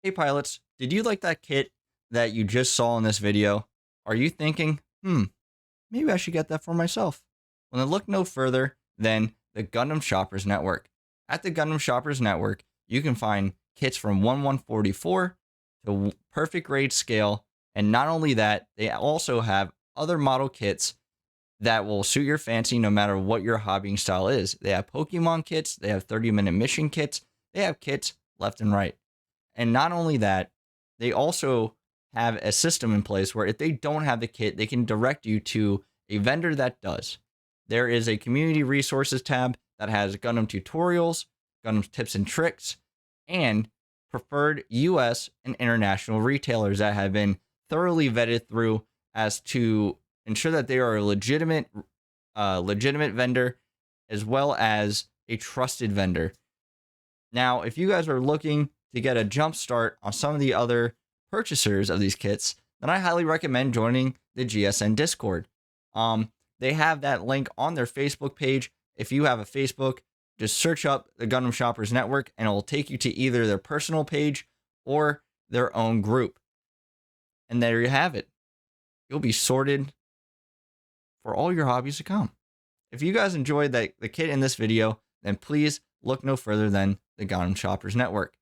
Hey pilots, did you like that kit that you just saw in this video? Are you thinking, maybe I should get that for myself? Well, then look no further than the Gundam Shoppers Network. At the Gundam Shoppers Network, you can find kits from 1144 to perfect grade scale. And not only that, they also have other model kits that will suit your fancy no matter what your hobbying style is. They have Pokemon kits, they have 30-minute mission kits, they have kits left and right. And not only that, they also have a system in place where if they don't have the kit, they can direct you to a vendor that does. There is a community resources tab that has Gundam tutorials, Gundam tips and tricks, and preferred US and international retailers that have been thoroughly vetted through as to ensure that they are a legitimate vendor as well as a trusted vendor. Now, if you guys are looking to get a jump start on some of the other purchasers of these kits, then I highly recommend joining the GSN Discord. They have that link on their Facebook page. If you have a Facebook, just search up the Gundam Shoppers Network and it will take you to either their personal page or their own group. And there you have it. You'll be sorted for all your hobbies to come. If you guys enjoyed the kit in this video, then please look no further than the Gundam Shoppers Network.